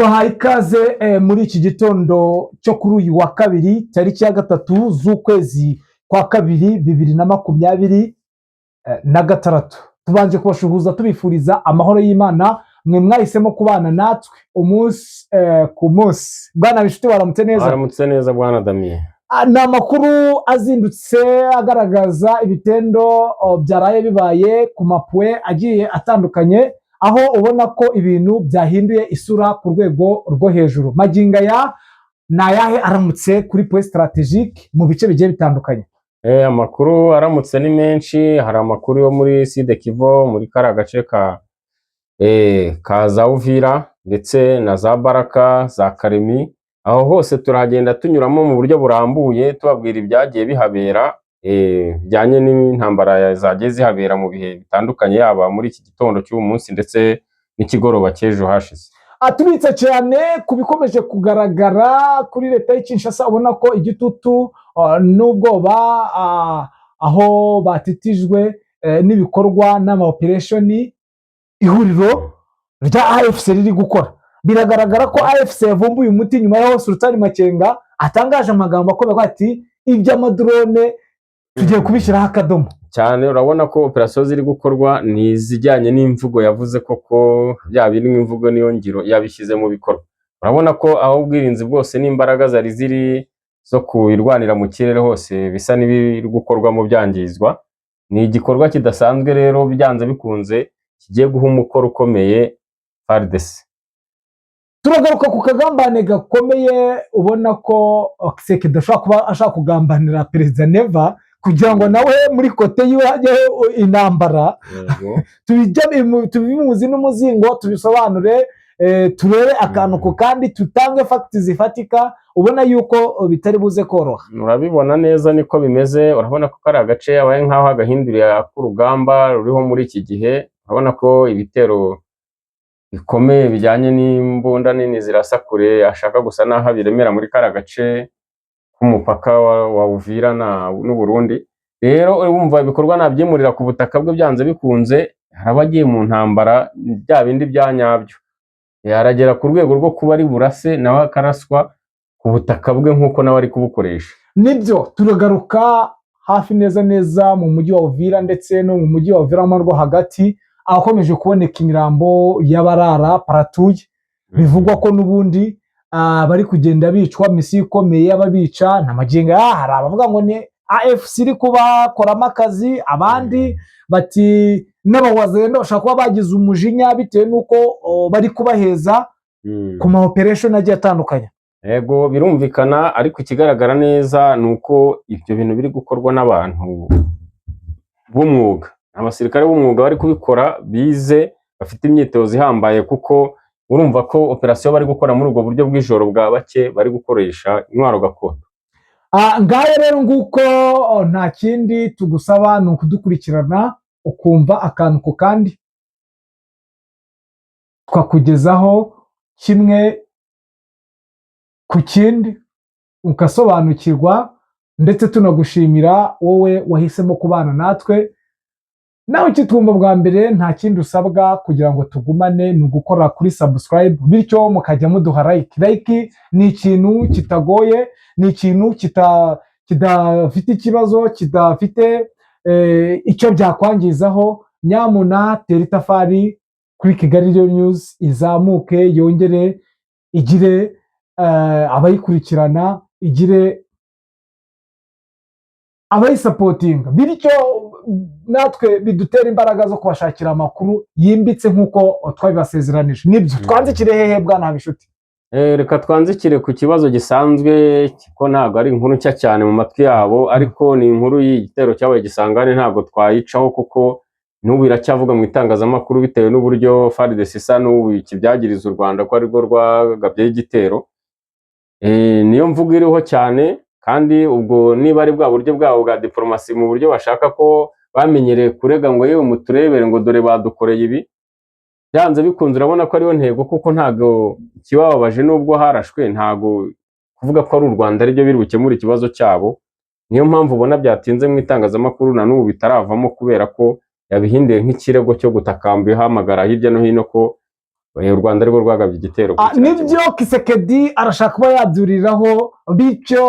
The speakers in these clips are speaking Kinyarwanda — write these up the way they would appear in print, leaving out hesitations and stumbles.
tubahaye ikaze muri iki gitondo cyo kuri uyu wa kabiri tariki ya 3 z'ukwezi kwa kabiri 2026. Tubanje kubashuhuza tubifuriza amahoro y'Imana mwe mwahisemo kubana natwe umunsi ku munsi. Bwana Bishuti waramutse neza? Waramutse neza Bwana Damien. Ni amakuru azindutse agaragaza ibitendo byaraye bibaye ku mapwe agiye atandukanye, aho ubona ko ibintu byahinduye isura ku rwego rwo hejuru. Magingo aya ni ayahe aramutse kuri point strategique mu bice bigiye bitandukanye? Amakuru aramutse ni menshi. Hari amakuru yo muri Sud Kivu, muri kara gace ka za Uvira ndetse na za Baraka, za Karemi. Aho hose turagenda tunyuramo mu buryo burambuye tubabwira ibyagiye bihabera bijyanye n'intambara zagiye zihabera mu bihe bitandukanye, yaba muri iki gitondo cy'uyu munsi ndetse n'ikigoroba cy'ejo hashize. Tubitse cyane ku bikomeje kugaragara kuri leta y'Kinshasa, ubona ko igitutu n'ubwoba aho batitijwe n'ibikorwa n'ama-operation ihuriro rya AFC riri gukora. Biragaragara ko AFC yavumbuye umuti nyuma y'aho Sultan Makenga atangaje amagambo akomeye ati iby'amadrone tugiye kubishyiraho akadomo. Cyane urabona ko operation ziri gukorwa ni izijyanye n'imvugo yavuze koko, yaba iri imvugo niyo ngiro yabishyize mu bikorwa. Urabona ko aho ubwirinzi bwose n'imbaraga zari ziri zo kwirwanira mu kirere hose bisa n'ibiri gukorwa mu byangizwa. Ni igikorwa kidasanzwe rero byanze bikunze kigiye guha umukoro ukomeye FARDC. Turagaruka ku kagambane gakomeye, ubona ko Oxeke dashaka kuba ashaka kugambanira Perezida Neva kugira ngo nawe muri kote yiwe hajyeho intambara. Tubimuzi n'umuzingo tubisobanure, turebe akantu ku kandi tutange facts zifatika, ubona yuko bitari buze koroha. Urabibona neza niko bimeze. Urabona ko kari agace abaye nkaho agahindurira k'urugamba ruriho muri iki gihe. Urabona ko ibitero bikomeye bijyanye n'imbunda nini zirasa kure, ashaka gusa naho biremera muri kara gace k'umupaka wa Uvira n'u Burundi. Rero urumva ibikorwa nabyimurira ku butaka bwe byanze bikunze, harabagiye mu ntambara bya bindi byanyabyo. Yaragera ku rwego rwo kuba ari burase nawe akaraswa ku butaka bwe nk'uko nawe ari kubukoresha. Nibyo turagaruka hafi neza mu mujyi wa Uvira ndetse no mu mujyi wa Uvira rwo hagati, ahakomeje kuboneka imirambo y'abarara paratuye. Bivugwa ko n'ubundi bari kugenda bicwa, misi ikomeye y'ababica na magingo hari abavuga ngo ni AFC iri kubakoramo akazi, abandi bati n'abawazenda bashaka kuba bagize umujinya bitewe n'uko bari kubaheza ku ma operation agiye atandukanye. Yego birumvikana, ariko ikigaragara neza ni uko ibyo bintu biri gukorwa n'abantu b'umwuga. Abasirikare b'umwuga bari kubikora, bize, bafite imyitozo ihambaye, kuko urumva ko operation bari gukora muri ubwo buryo bw'ijoro bwa bake bari gukoresha intwaro gakondo. Ngaye rero nguko nta kindi tugusaba ni ukudukurikirana ukumva akantu ku kandi twakugezaho kimwe ku kindi ugasobanukirwa, ndetse tunagushimira wowe wahisemo kubana natwe. Nawe ukitwumva bwa mbere nta kindi usabwa kugira ngo tugumane ni ugukora kuri subscribe, bityo mukajya muduha like. Like ni ikintu kitagoye, ni ikintu kidafite ikibazo, kidafite icyo byakwangizaho. Nyamuna tera itafari kuri Kigali News izamuke, yongere igire abayikurikirana, igire abayisapotinga, bityo natwe bidutera imbaraga zo kubashakira amakuru yimbitse nk'uko twabibasezeranije. Nibyo twanzikire hehe Bwana Bishuti? Reka twanzikire ku kibazo gisanzwe, ko ntabwo ari inkuru nshya cyane mu matwi yabo, ariko ni inkuru y'igitero cyabaye Gisangane. Ntabwo twayicaho kuko n'ubu iracyavuga mu itangazamakuru bitewe n'uburyo FARDC isa n'ubu ikibyagiriza u Rwanda ko arirwo rwagabyeho igitero. Niyo mvugo iriho cyane, kandi ubwo niba ari bwa buryo bwabo bwa diplomasi, mu buryo bashaka ko bamenyereye kurega ngo yewe muturebere ngo dore badukoreye ibi, byanze bikunze urabona ko ariyo ntego, kuko ntago kibababaje nubwo harashwe, ntago kuvuga ko ari u Rwanda aribyo biri bukemura ikibazo cyabo. Niyo mpamvu ubona byatinze mu itangazamakuru na n'ubu bitaravamo, kubera ko yabihinduye nk'ikirego cyo gutakamba ihamagara hirya no hino ko u Rwanda arirwo rwagabye igitero kuri kiriya kibuga. nibyo Kisekedi arashaka kuba yabyuriraho bityo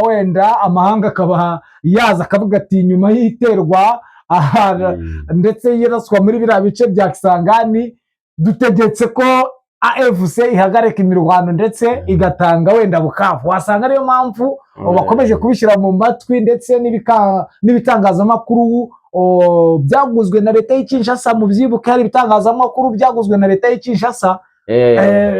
wenda amahanga akaba yaza akavuga ati nyuma y'iterwa ndetse yiraswa muri biriya bice bya Kisangani dutegetse ko AFC ihagarika imirwano ndetse igatanga wenda Bukavu. Wasanga ariyo mpamvu bakomeje kubishyira mu matwi ndetse n'ibitangazamakuru byaguzwe na leta y'Kinshasa. Mu byibuka hari ibitangazamakuru byaguzwe na leta y'Kinshasa.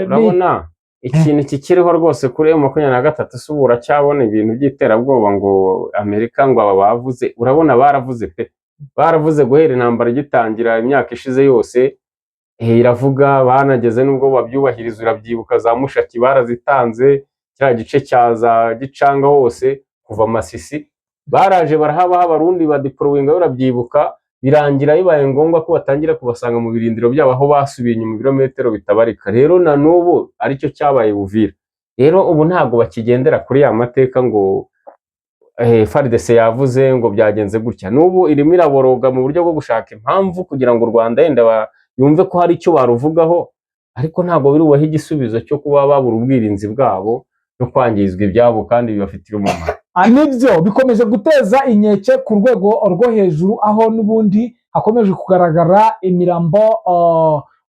Urabona ikintu kikiriho rwose kuri M23 se uracyabona ibintu by'iterabwoba ngo Amerika ngo aba bavuze. Urabona baravuze pe, baravuze guhera intambara igitangira imyaka ishize yose. Iravuga banageze nubwo babyubahiriza, urabyibuka za Mushaki barazitanze, cya gice cyaza Gicanga hose kuva Masisi baraje barahabaho abarundi badipolowinga, urabyibuka birangira bibaye ngombwa ko batangira kubasanga mu birindiro byabo aho basubiye inyuma ibirometero bitabarika. Rero na n'ubu aricyo cyabaye Uvira. Rero ubu ntabwo bakigendera kuri ya mateka ngo FARDC yavuze ngo byagenze gutya. N'ubu irimo iraboroga mu buryo bwo gushaka impamvu kugira ngo u Rwanda yenda yumve ko hari icyo baruvugaho, ariko ntabwo birubaho igisubizo cyo kuba babura ubwirinzi bwabo no kwangizwa ibyabo kandi bibafitira umumaro. Nibyo bikomeje guteza inkeke ku rwego rwo hejuru, aho n'ubundi hakomeje kugaragara imirambo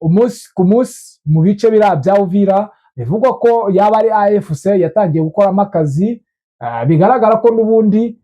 umunsi ku munsi mu bice biriya bya Uvira. Bivugwa ko yaba ari AFC yatangiye gukoramo akazi, bigaragara ko n'ubundi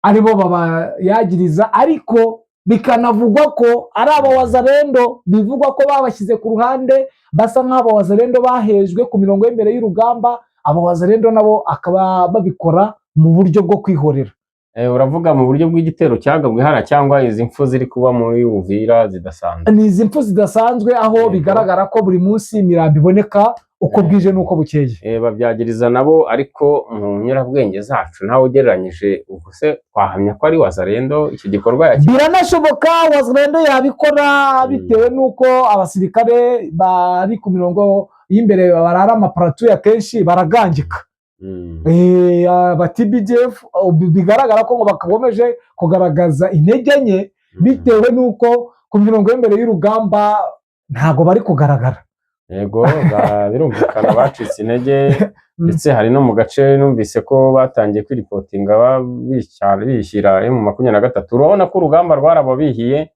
aribo babayagiriza, ariko bikanavugwa ko ari abawazalendo. Bivugwa ko babashyize ku ruhande, basa nk'abawazalendo bahejwe ku mirongo y'imbere y'urugamba. Abawazalendo nabo akaba babikora mu buryo bwo kwihorera. Uravuga mu buryo bw'igitero cyagabwe hara cyangwa izi mfu ziri kuba muri Uvira zidasanzwe? Ni izi mfu zidasanzwe, aho bigaragara ko buri munsi imirambo iboneka uko bwije n'uko bukeye. Babyagiriza nabo, ariko mu nyurabwenge zacu nawe ugereranyije ubwo se twahamya ko ari wazalendo iki gikorwa yakora? Biranashoboka wazalendo yabikora bitewe n'uko abasirikare bari ku mirongo y'imbere barara amaparatu akenshi baragangika. BDF bigaragara ko ngo bakagomeje kugaragaza intege nke bitewe n'uko ku mirongo y'imbere y'urugamba ntago bari kugaragara. Yego birumvikana bacitse intege, ndetse hari no mu gace numvise ko batangiye kwiripotinga bishyira M23. Urabona ko urugamba rwarababihiye.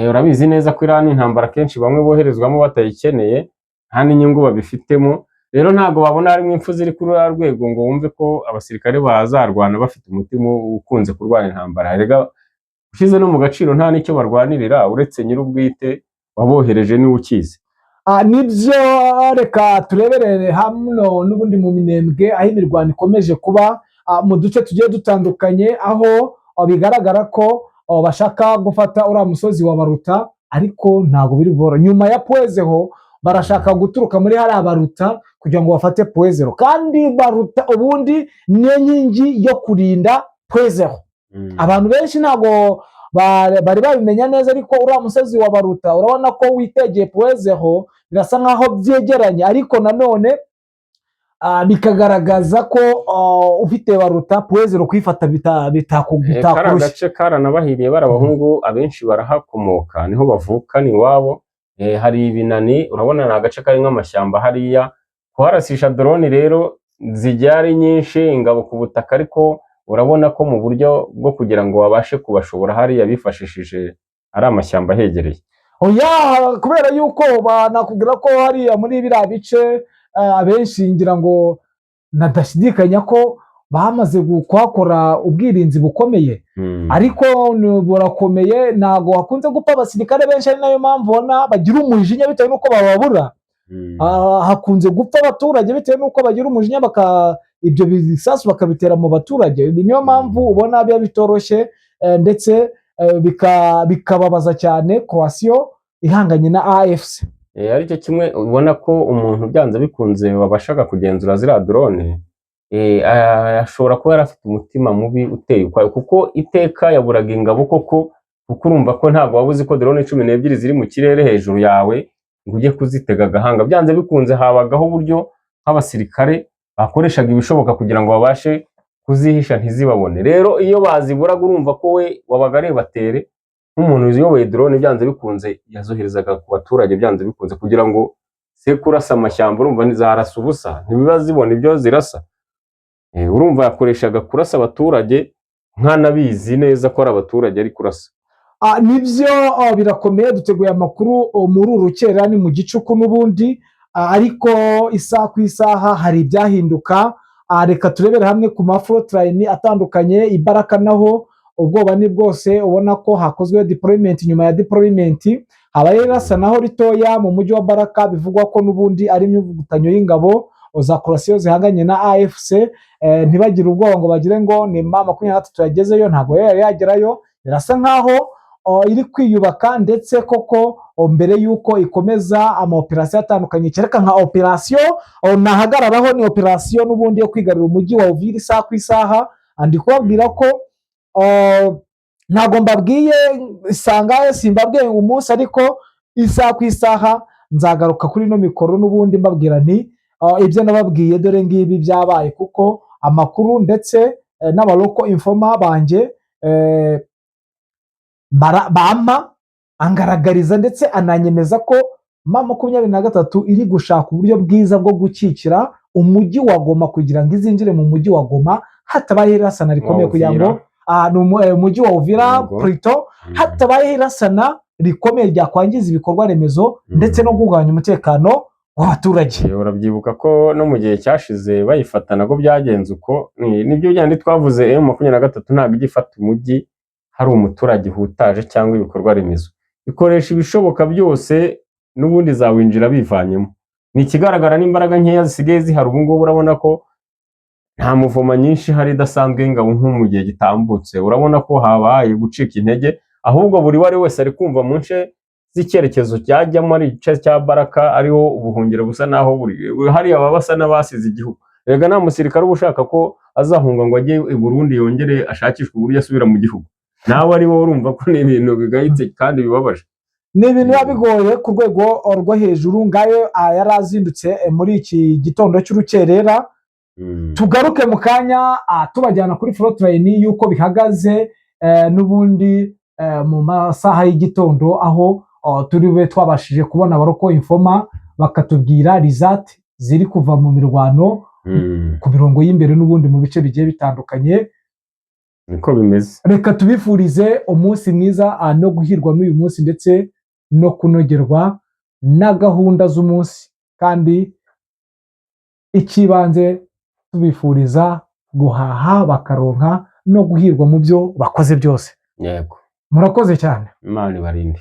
Urabizi neza ko Iran intambara kenshi bamwe boherezwamo batayikeneye nta n'inyungu babifitemo. Rero ntago babona harimo impfu ziri kuri uru rwego ngo wumve ko abasirikare bazarwana bafite umutima ukunze kurwana intambara. Erega ushize no mu gaciro nta n'icyo barwanirira uretse nyir'ubwite wabohereje niwe ukizi. Nibyo, reka tureberere hano n'ubundi mu Minembwe aho imirwano ikomeje kuba mu duce tugiye dutandukanye, aho bigaragara ko bashaka gufata uriya musozi wa Baruta, ariko ntabwo biri bora. Nyuma ya Pwezeho barashaka guturuka muri hariya Baruta kugira ngo bafate Pwezero, kandi Baruta ubundi niyo nkingi yo kurinda Pwezeho. Abantu benshi ntabwo bari babimenya neza, ariko uriya musozi wa Baruta urabona ko witegeye Pwezeho, birasa nkaho byegeranye, ariko nanone bikagaragaza ko ufite Baruta Pwezero kwifata bitakurushya. Agace karanabahiriye, barabahungu abenshi barahakomoka, niho bavuka ni iwabo. Hari ibinani, urabona ni agace karimo amashyamba hariya. Kuharasisha drone rero zijya ari nyinshi, ingabo ku butaka, ariko urabona ko mu buryo bwo kugira ngo babashe kubashobora hariya bifashishije ari amashyamba hegereye. Kubera yuko banakubwira ko hariya muri biriya bice abenshi ngira ngo nadashidikanya ko bamaze kuhakora ubwirinzi bukomeye, ariko burakomeye. Ntago hakunze gupfa abasirikare benshi, ari nayo mpamvu ubona bagira umujinya bitewe n'uko bababura. Hakunze gupfa abaturage bitewe n'uko bagira umujinya, ibyo bisasu bakabitera mu baturage. Niyo mpamvu ubona biba bitoroshye, ndetse bikababaza cyane Croatia ihanganye na AFC. Aricyo kimwe ubona ko umuntu byanze bikunze wabashaga kugenzura ziriya drone, ashobora kuba yarafite umutima mubi uteye ukwayo, kuko iteka yaburaga ingabo kuko urumva ko ntabwo wabuze ko drone 12 ziri mu kirere hejuru yawe ngo ujye kuzitega agahanga. Byanze bikunze habagaho uburyo nk'abasirikare bakoreshaga ibishoboka kugira ngo babashe kuzihisha ntizibabone. Rero iyo baziburaga urumva ko we wabaga ari batere nk'umuntu uyoboye drone byanze bikunze yazoherezaga ku baturage byanze bikunze kugira ngo se kurasa amashyamba urumva ntizarasa ubusa ntibiba zibona ibyo zirasa. Urumva yakoreshaga kurasa abaturage nkanabizi neza ko ari abaturage ari kurasa. Nibyo birakomeye duteguye amakuru muri uru rukera ni mu gicuku n'ubundi ariko isaha ku isaha hari ibyahinduka. Reka turebere hamwe ku mafrontline atandukanye Ibaraka naho ubwoba ni bwose ubona ko hakozwe deployment nyuma ya deployment habaye rasa naho ritoya mu mujyi wa Baraka bivugwa ko n'ubundi ari imyivugutanyo y'ingabo za Croatia zihanganye na AFC. Ntibagire ubwoba ngo bagire ngo ni M23 yagezeyo, ntago yari yagerayo, birasa nkaho iri kwiyubaka ndetse koko mbere yuko ikomeza ama operation atandukanye kereka nka operation nahagararaho ni operation n'ubundi yo kwigarura umujyi wa Uvira isaha ku isaha. Andi kubabwira ko ntago mbabwiye isangaye simbabwiye umunsi ariko isaha ku isaha nzagaruka kuri no mikoro n'ubundi mbabwira nti ibyo nababwiye dore ngibi byabaye kuko amakuru ndetse n'abaloko informa banje bampa angaragariza ndetse ananyemeza ko M23 iri gushaka uburyo bwiza bwo gukikira umujyi wa Goma kugira ngo izinjire mu mujyi wa Goma hatabaye irasana rikomeye kugira ngo umujyi wa Uvira Prito hatabaye irasana rikomeye ryakwangiza ibikorwa remezo ndetse no kugabanya umutekano w'abaturage. Urabyibuka ko no mu gihe cyashize bayifatana ko byagenze uko nibyo byandi twavuze M23 ntabwo igifata umujyi hari umuturage hutaje cyangwa ibikorwa remezo, ikoresha ibishoboka byose n'ubundi zawinjira bivanyemo. Ni ikigaragara n'imbaraga nkeya zisigaye zihari ubu ngubu urabona ko nta muvoma nyinshi hari idasanzwe y'ingabo nko mu gihe gitambutse. Urabona ko habaye gucika intege ahubwo buri wari wese ari kumva mu nce z'icyerekezo cyajyamo ari igice cya Baraka ariho ubuhungiro busa naho hari ababasa n'abasize igihugu. Rega nta musirikare uba ushaka ko azahunga ngo ajye i Burundi yongere ashakishwe uburyo asubira mu gihugu. Nawe ari wowe urumva ko ni ibintu bigayitse kandi bibabaje, ni ibintu bigoye ku rwego rwo hejuru. Ngayo yarazindutse muri iki gitondo cy'urukerera. Tugaruke mu kanya tubajyana kuri frontline yuko bihagaze n'ubundi mu masaha y'igitondo aho turiwe twabashije kubona abaroko informa bakatubwira result ziri kuva mu mirwano ku mirongo y'imbere n'ubundi mu bice bigiye bitandukanye. Niko bimeze. Reka tubifurize umunsi mwiza no guhirwa n'uyu munsi ndetse no kunogerwa na gahunda z'umunsi, kandi ikibanze tubifuriza guhaha bakaronka no guhirwa mu byo bakoze byose. Yego. Murakoze cyane. Imana ibarinde.